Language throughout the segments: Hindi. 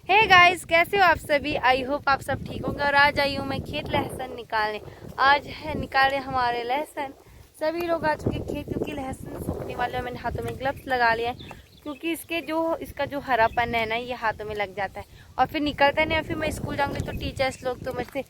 हे गाइस, कैसे हो आप सभी। आई होप आप सब ठीक होंगे। और आज आई हूँ मैं खेत लहसुन निकालने। आज है निकाले हमारे लहसुन। सभी लोग आ चुके खेत क्योंकि लहसुन सूखने वाले। मैंने हाथों में ग्लव्स लगा लिए हैं क्योंकि इसका जो हरापन है ना, ये हाथों में लग जाता है और फिर निकलता नहीं। और फिर मैं स्कूल जाऊँगी तो टीचर्स लोग तो मुझसे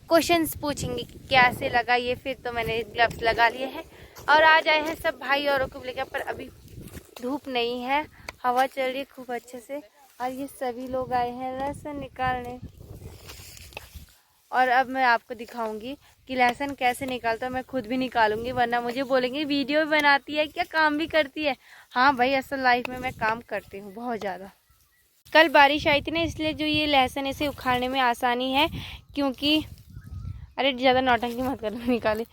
क्वेश्चंस पूछेंगे कि कैसे लगा ये। फिर तो मैंने ग्लव्स लगा लिए हैं और आज आए हैं सब भाई औरों को लेकर। पर अभी धूप नहीं है, हवा चल रही है खूब अच्छे से। और ये सभी लोग आए हैं लहसुन निकालने। और अब मैं आपको दिखाऊंगी कि लहसुन कैसे निकालता हूँ। मैं खुद भी निकालूंगी, वरना मुझे बोलेंगे वीडियो भी बनाती है क्या, काम भी करती है। हाँ भाई, असल लाइफ में मैं काम करती हूँ बहुत ज़्यादा। कल बारिश आई थी ना, इसलिए जो ये लहसुन इसे उखाड़ने में आसानी है। क्योंकि अरे ज़्यादा नौटंकी मत करो, निकाले।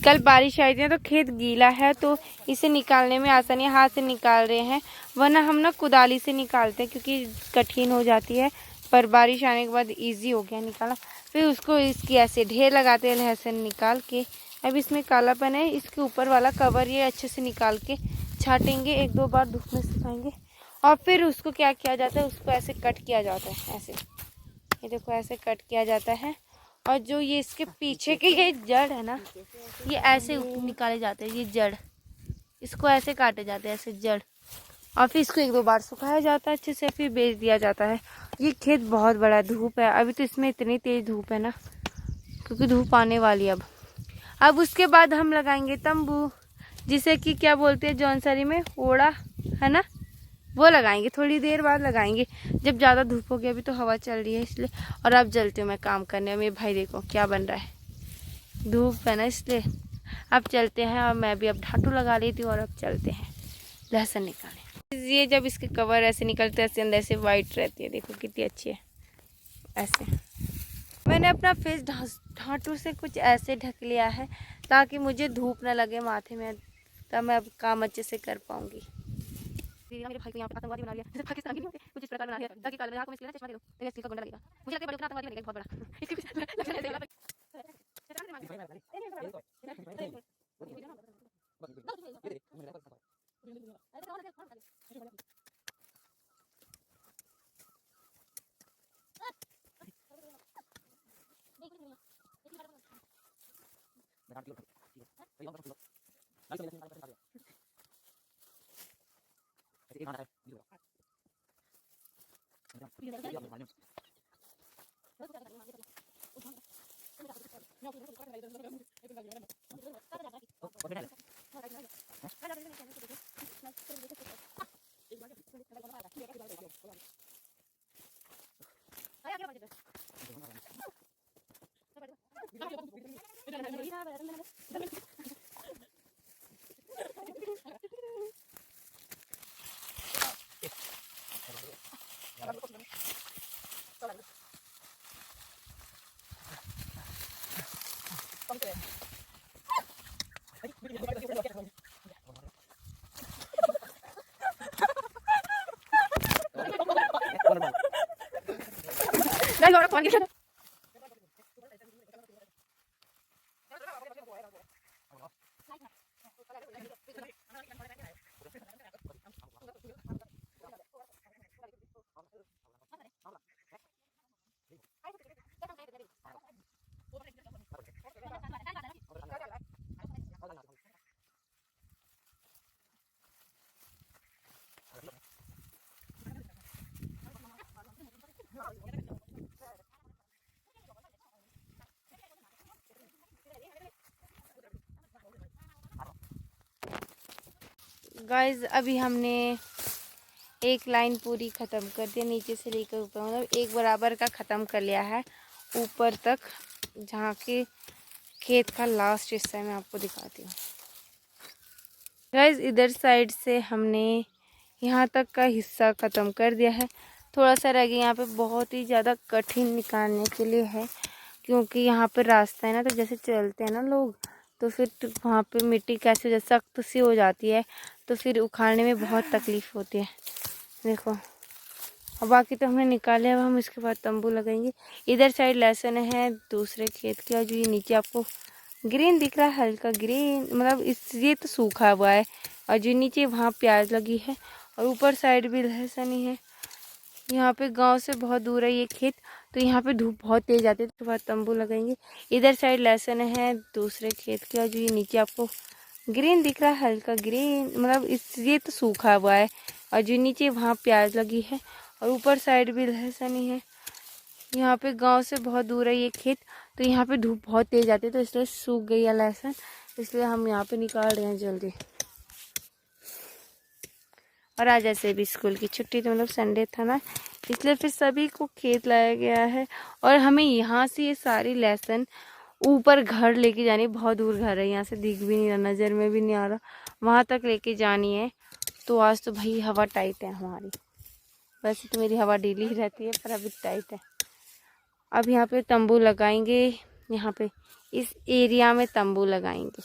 कल बारिश आई थी ना तो खेत गीला है, तो इसे निकालने में आसानी है। हाथ से निकाल रहे हैं, वरना हम ना कुदाली से निकालते हैं क्योंकि कठिन हो जाती है। पर बारिश आने के बाद इजी हो गया निकालना। फिर उसको इसकी ऐसे ढेर लगाते हैं लहसुन निकाल के। अब इसमें कालापन है, इसके ऊपर वाला कवर ये अच्छे से निकाल के छाटेंगे, 1-2 बार धूप में सुखाएंगे। और फिर उसको क्या किया जाता है, उसको ऐसे कट किया जाता है। ऐसे ये देखो, ऐसे कट किया जाता है। और जो ये इसके पीछे के ये जड़ है ना, ये ऐसे निकाले जाते हैं। ये जड़, इसको ऐसे काटे जाते हैं, ऐसे जड़। और फिर इसको 1-2 बार सुखाया जाता है अच्छे से, फिर बेच दिया जाता है। ये खेत बहुत बड़ा, धूप है अभी तो इसमें, इतनी तेज धूप है ना, क्योंकि धूप आने वाली है अब उसके बाद हम लगाएंगे तंबू, जिसे कि क्या बोलते हैं जौनसरी में, ओड़ा, है ना, वो लगाएंगे। थोड़ी देर बाद लगाएंगे जब ज़्यादा धूप हो गया। अभी तो हवा चल रही है इसलिए। और अब चलती हूँ मैं काम करने। मेरे भाई देखो क्या बन रहा है, धूप है ना इसलिए। अब चलते हैं, और मैं भी अब ढाटू लगा लेती हूँ और अब चलते हैं लहसुन निकालने। ये जब इसके कवर ऐसे निकलते हैं, ऐसे अंदर से वाइट रहती है, देखो कितनी अच्छी है। ऐसे मैंने अपना फेस ढाटू से कुछ ऐसे ढक लिया है ताकि मुझे धूप ना लगे माथे में, तब मैं अब काम अच्छे से कर पाऊंगी। मेरे भाई को यहाँ पे आतंकवादी बना लिया, जैसे पाकिस्तानी नहीं होते कुछ इस प्रकार बना लिया ताकि काले आंखों में इसके चश्मा दे दो तो इसका गुंडा लगेगा। मुझे लगता है बड़ा आतंकवादी बनेगा बहुत बड़ा। इसके कुछ लक्षण ऐसे वाला गाइस, अभी हमने एक लाइन पूरी ख़त्म कर दिया, नीचे से लेकर ऊपर, मतलब एक बराबर का ख़त्म कर लिया है ऊपर तक। जहाँ के खेत का लास्ट हिस्सा मैं आपको दिखाती हूँ। गाइस, इधर साइड से हमने यहाँ तक का हिस्सा ख़त्म कर दिया है। थोड़ा सा रह गया, यहाँ पे बहुत ही ज़्यादा कठिन निकालने के लिए है क्योंकि यहाँ पर रास्ता है ना, तो जैसे चलते हैं ना लोग, तो फिर वहाँ पे मिट्टी कैसे जैसे सख्त सी हो जाती है, तो फिर उखाड़ने में बहुत तकलीफ़ होती है। देखो, और बाकी तो हमने निकाले। अब हम इसके बाद तंबू लगाएंगे। इधर साइड लहसुन है दूसरे खेत के, और जो ये नीचे आपको ग्रीन दिख रहा है, हल्का ग्रीन, मतलब इस ये तो सूखा हुआ है। और जो नीचे वहाँ प्याज लगी है, और ऊपर साइड भी लहसुन ही है। यहाँ पे गांव से बहुत दूर है ये खेत, तो यहाँ पे धूप बहुत तेज आती है, तो बाद तंबू लगाएंगे। इधर साइड लहसुन है दूसरे खेत का, जो ये नीचे आपको ग्रीन दिख रहा है, हल्का ग्रीन, मतलब इस ये तो सूखा हुआ है। और जो नीचे वहाँ प्याज लगी है, और ऊपर साइड भी लहसुन ही है। यहाँ पे गांव से बहुत दूर है ये खेत, तो यहाँ पे धूप बहुत तेज आती है, तो इसलिए सूख गई है लहसुन, इसलिए हम यहाँ पे निकाल रहे हैं जल्दी। और आज ऐसे भी स्कूल की छुट्टी थी, मतलब संडे था ना, इसलिए फिर सभी को खेत लाया गया है। और हमें यहाँ से ये सारी लहसुन ऊपर घर लेके जानी, बहुत दूर घर है, यहाँ से दिख भी नहीं रहा, नज़र में भी नहीं आ रहा, वहाँ तक लेके जानी है। तो आज तो भाई हवा टाइट है हमारी, वैसे तो मेरी हवा ढीली ही रहती है, पर अभी टाइट है। अब यहाँ पे तंबू लगाएंगे, यहाँ पे इस एरिया में तंबू लगाएंगे।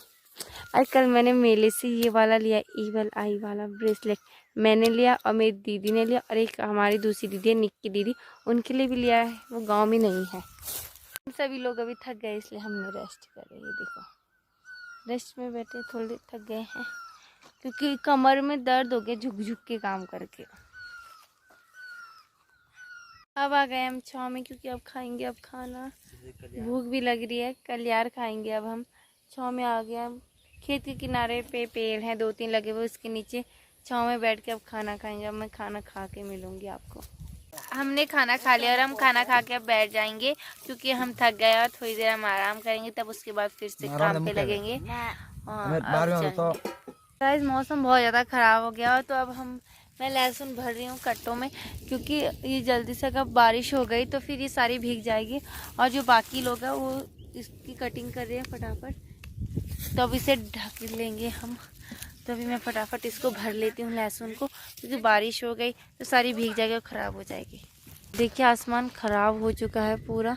आजकल मैंने मेले से ये वाला लिया, ईवल आई वाला ब्रेसलेट मैंने लिया, और मेरी दीदी ने लिया, और एक हमारी दूसरी दीदी है निक्की दीदी, उनके लिए भी लिया है, वो गांव में नहीं है। सभी लोग अभी थक गए, इसलिए हमने रेस्ट कर रहे हैं। देखो रेस्ट में बैठे, थोड़े थक गए हैं क्योंकि कमर में दर्द हो गया झुक झुक के काम करके। अब आ गए हम छाँव में, क्योंकि अब खाएंगे अब खाना, भूख भी लग रही है, कल यार खाएंगे। अब हम छाँव में आ गए, खेत के किनारे पे पेड़ हैं 2-3 लगे हुए, उसके नीचे छाँव में बैठ के अब खाना खाएंगे। अब मैं खाना खा के मिलूंगी आपको। हमने खाना खा लिया और हम खाना खा के अब बैठ जाएंगे, क्योंकि हम थक गए, और थोड़ी देर हम आराम करेंगे, तब उसके बाद फिर से काम पे लगेंगे। गाइस मौसम बहुत ज़्यादा ख़राब हो गया, तो अब मैं लहसुन भर रही हूँ कट्टों में, क्योंकि ये जल्दी से अगर बारिश हो गई तो फिर ये सारी भीग जाएगी। और जो बाकी लोग हैं वो इसकी कटिंग कर रहे हैं फटाफट, तो अब इसे ढक लेंगे हम। तो अभी मैं फटाफट इसको भर लेती हूँ लहसुन को, क्योंकि बारिश हो गई तो सारी भीग जाएगी और ख़राब हो जाएगी। देखिए आसमान ख़राब हो चुका है पूरा,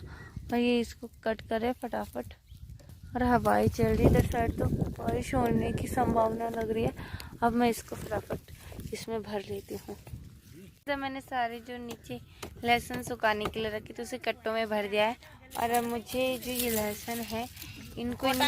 और ये इसको कट करे फटाफट। और हवाएं चल रही है इधर साइड, तो बारिश होने की संभावना लग रही है। अब मैं इसको फटाफट इसमें भर लेती हूँ। तो मैंने सारे जो नीचे लहसुन सुखाने के लिए रखी, तो उसे कट्टों में भर दिया है। और अब मुझे जो ये लहसुन है, इनको इन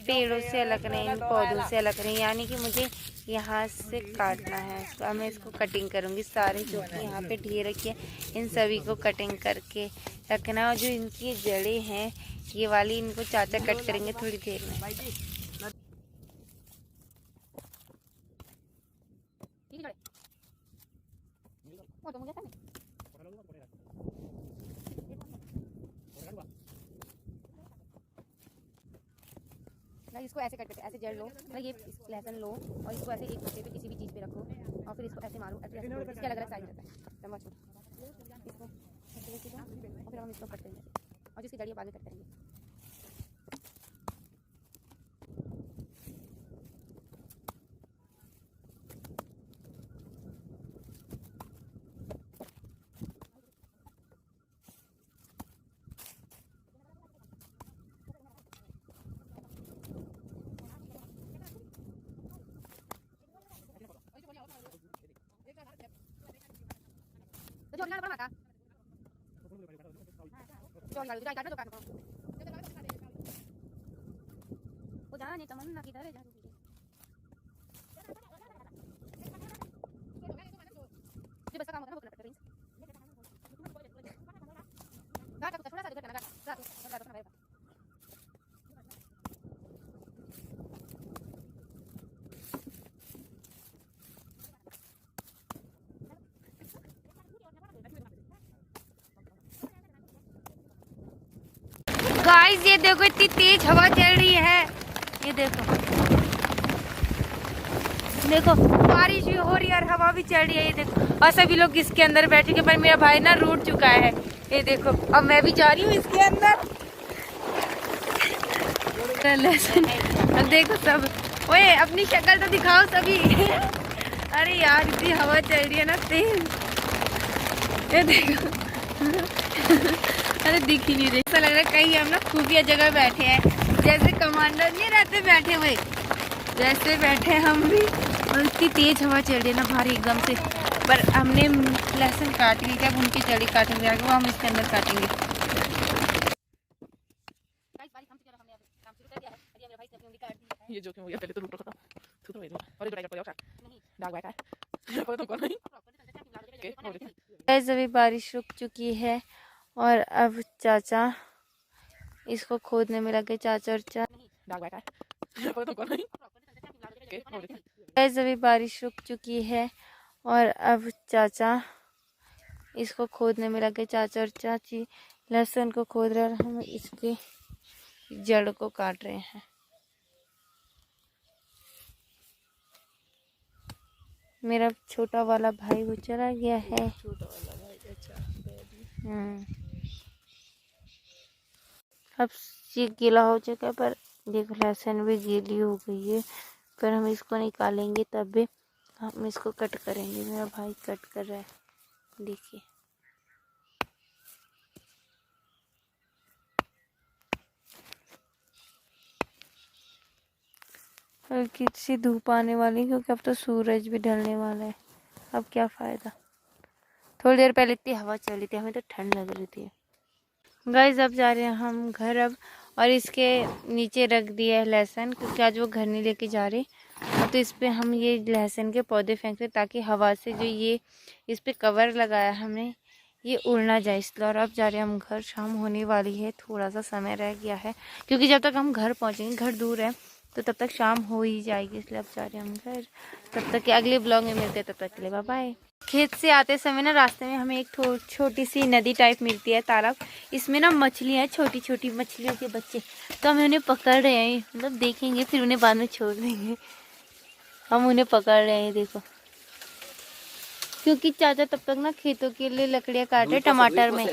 पेड़ों से अलग नहीं, इन पौधों से अलग नहीं, यानी कि मुझे यहाँ से काटना है इसको। अब मैं इसको कटिंग करूँगी, सारे जो कि यहाँ पे ढेर रखी है इन सभी को कटिंग करके रखना। और जो इनकी जड़ें हैं ये वाली, इनको चाचा कट करेंगे थोड़ी देर में। इसको ऐसे कट करके ऐसे जड़ लो, मतलब ये लहसुन लो और इसको ऐसे एक पत्ते पे किसी भी चीज़ पे रखो, और फिर इसको ऐसे मारो, ऐसे इसके अलग अलग साइज रहता है, लंबा छोटा, इसको ऐसे लेके जाओ, और फिर हम इसको कट करेंगे, और जिसकी जड़ी बाद में कट करेंगे। वो जाना नहीं तमन्ना किधर है, जो बस काम होता है वो करना पड़ता है। गाठ का थोड़ा सा इधर करना, गाठ गाइस ये देखो इतनी तेज हवा चल रही है, ये देखो देखो बारिश भी हो रही है और हवा भी चल रही है, ये देखो। और सभी लोग इसके अंदर बैठे के, पर मेरा भाई ना रूठ चुका है, ये देखो। अब मैं भी जा रही हूँ इसके अंदर। अब देखो सब, ओए अपनी शक्ल तो दिखाओ सभी। अरे यार इतनी हवा चल रही है ना तेज, ये देखो। अरे दिख ही नहीं रही, ऐसा लग रहा है कहीं हम ना खुफिया जगह बैठे हैं, जैसे कमांडर नहीं रहते बैठे हुए, जैसे बैठे हम भी। और इतनी तेज हवा चल रही है ना भारी एकदम से। पर हमने लहसुन काट ली, जब उनकी जड़ी काटेंगे आगे वो हम इसके अंदर काटेंगे। ये जोखिम हो गया, पहले तो रूट रखा था, तो और ये ड्राई कर पड़ा, नहीं डाग बैठा है, पर तो कौन नहीं, ओके हो रही है। गाइस अभी बारिश रुक चुकी है और अब चाचा इसको खोदने में लगे, चाचा और गाइस अभी बारिश रुक चुकी है और अब चाचा इसको खोदने में लगे, चाचा और चाची लहसुन को खोद रहे और हम इसके जड़ को काट रहे हैं। मेरा छोटा वाला भाई वो चला गया है। अब ये गीला हो चुका है, पर देखो लहसुन भी गीली हो गई है, पर हम इसको निकालेंगे तब भी हम इसको कट करेंगे। मेरा भाई कट कर रहा है, देखिए। हल्की सी धूप आने वाली, क्योंकि अब तो सूरज भी ढलने वाला है। अब क्या फ़ायदा, थोड़ी देर पहले इतनी हवा चल रही थी, हमें तो ठंड लग रही थी। गाइस अब जा रहे हैं हम घर अब, और इसके नीचे रख दिया है लहसुन, क्योंकि आज वो घर नहीं लेके जा रहे। तो इस पे हम ये लहसुन के पौधे फेंकते ताकि हवा से जो ये इस पे कवर लगाया हमने ये उड़ ना जाए, इसलिए। और अब जा रहे हैं हम घर, शाम होने वाली है, थोड़ा सा समय रह गया है, क्योंकि जब तक हम घर पहुँचेंगे, घर दूर है तो तब तक शाम हो ही जाएगी, इसलिए अब जा रहे हैं हम घर। तब तक के अगले ब्लॉग में मिलते हैं, तब तक के लिए बाय बाय। खेत से आते समय ना रास्ते में हमें एक छोटी सी नदी टाइप मिलती है, तालाब। इसमें ना मछलियाँ हैं, छोटी छोटी मछलियों के बच्चे, तो हम उन्हें पकड़ रहे हैं, मतलब देखेंगे फिर उन्हें बाद में छोड़ देंगे। हम उन्हें पकड़ रहे हैं, देखो, क्योंकि चाचा तब तक ना खेतों के लिए लकड़ियाँ काट रहे टमाटर में।